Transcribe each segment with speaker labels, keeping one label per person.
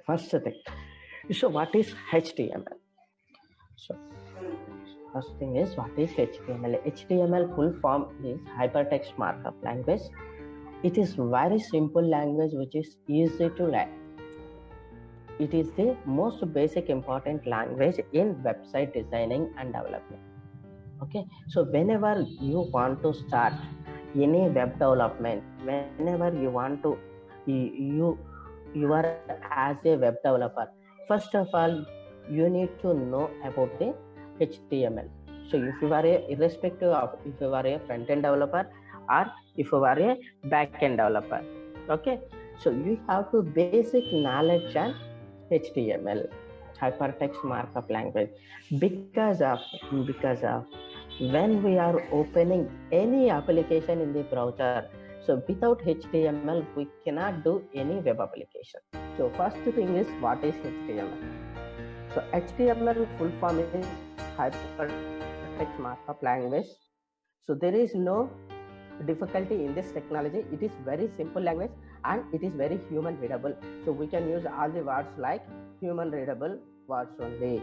Speaker 1: first thing. So what is HTML? So first thing is, what is HTML? HTML full form is hypertext markup language. It is very simple language which is easy to learn. It is the most basic important language in website designing and development. Okay, so whenever you want to start any web development, whenever you want to you are as a web developer, first of all you need to know about the HTML. So if you are irrespective of if you are a front-end developer or if you are a back-end developer, okay, so you have to basic knowledge on HTML, hypertext markup language, because of when we are opening any application in the browser, so without HTML we cannot do any web application. So first thing is, what is HTML? So HTML full form is hypertext markup language. So there is no difficulty in this technology. It is very simple language and it is very human readable. So we can use all the words like human readable words only.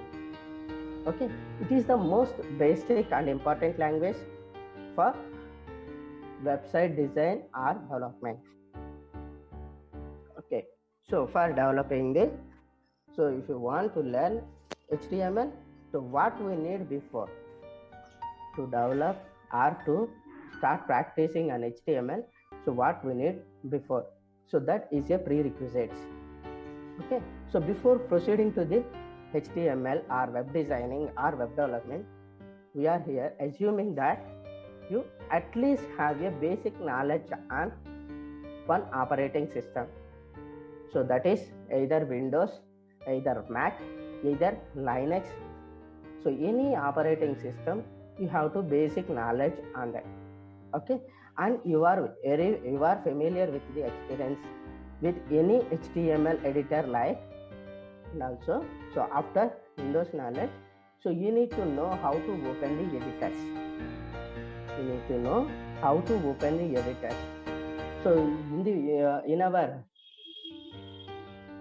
Speaker 1: Okay, it is the most basic and important language for website design or development. Okay, so for developing this, so if you want to learn HTML, so what we need before to develop or to start practicing on HTML, so what we need before, so that is a prerequisites. Okay, so before proceeding to the HTML or web designing or web development, we are here assuming that you at least have a basic knowledge on one operating system. So that is either Windows, either Mac, either Linux. So any operating system, you have to basic knowledge on that. Okay, and you are familiar with the experience with any HTML editor like, and also, so after Windows knowledge, so you need to know how to open the editors. You need to know how to open the editors. So in the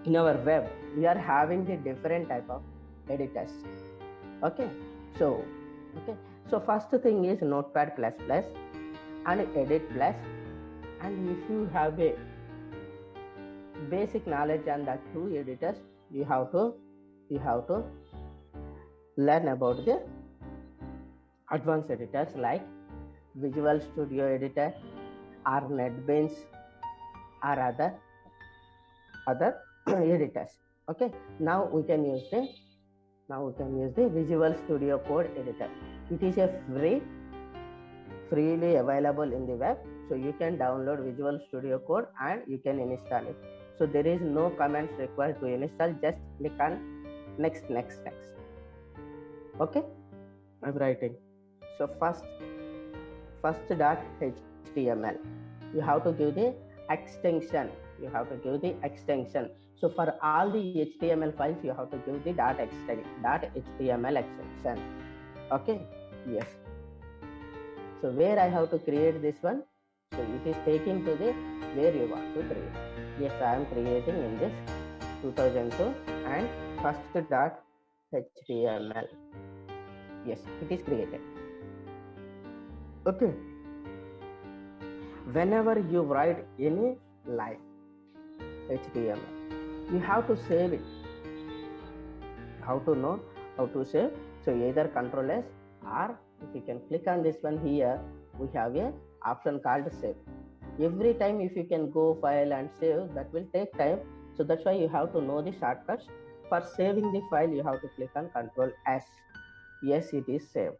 Speaker 1: in our web, we are having the different type of editors. Okay, so first thing is Notepad++ and Edit Plus, and if you have a basic knowledge on the two editors, you have to learn about the advanced editors like Visual Studio Editor or NetBeans or other editors. Okay, now we can use the Visual Studio Code editor. It is a freely available in the web, so you can download Visual Studio Code and you can install it. So there is no commands required to install, just click on next. Okay, I'm writing. So first .html, you have to give the extension. So for all the HTML files, you have to give the .html extension. Okay, yes. So where I have to create this one, so it is taking to the where you want to create. Yes, I am creating in this 2002 and first .html. Yes, it is created. Okay, whenever you write any line HTML, you have to save it. How to know how to save? So either Control S, or if you can click on this one here, we have a option called save. Every time if you can go file and save, that will take time. So that's why you have to know the shortcuts. For saving the file, you have to click on Control S. Yes, it is saved.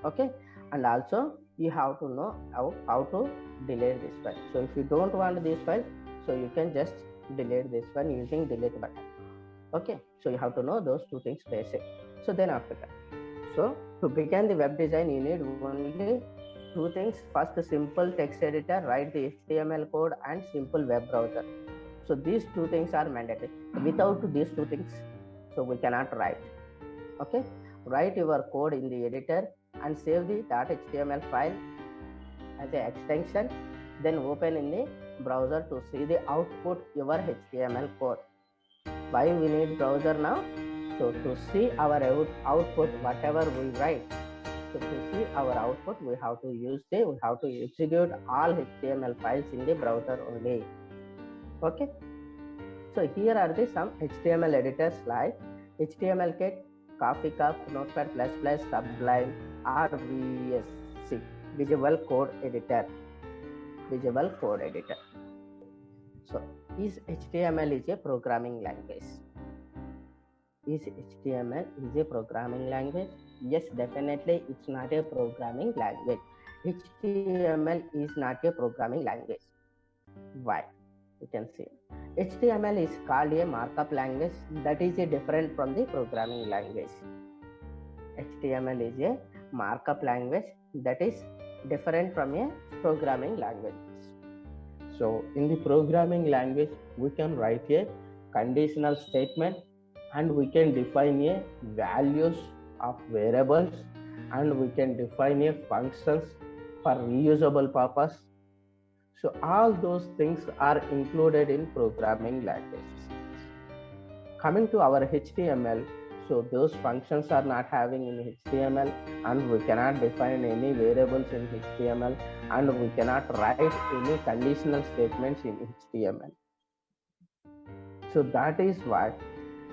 Speaker 1: Okay, and also you have to know how to delete this file. So if you don't want this file, so you can just delete this one using delete button. Okay, so you have to know those two things basic. So then after that, so to begin the web design, you need only two things. First, simple text editor, write the HTML code, and simple web browser. So these two things are mandatory. Without these two things, so we cannot write. Okay, write your code in the editor and save the .html file as an extension, then open in the browser to see the output your HTML code. Why we need browser now? So to see our output, whatever we write. So to see our output, we have to execute all HTML files in the browser only. Okay. So here are some HTML editors like HTML Kit, CoffeeCup, Notepad++, Sublime, or VSC, Visual Code Editor. Visual Code Editor. So is HTML is a programming language? Is HTML is a programming language? Yes, definitely it's not a programming language. HTML is not a programming language. Why? You can see HTML is called a markup language that is different from the programming language. HTML is a markup language that is different from a programming language. So in the programming language, we can write a conditional statement and we can define a values of variables and we can define a functions for reusable purpose. So all those things are included in programming languages. Coming to our HTML, so those functions are not having in HTML and we cannot define any variables in HTML and we cannot write any conditional statements in HTML. So that is why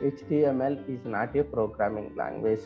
Speaker 1: HTML is not a programming language.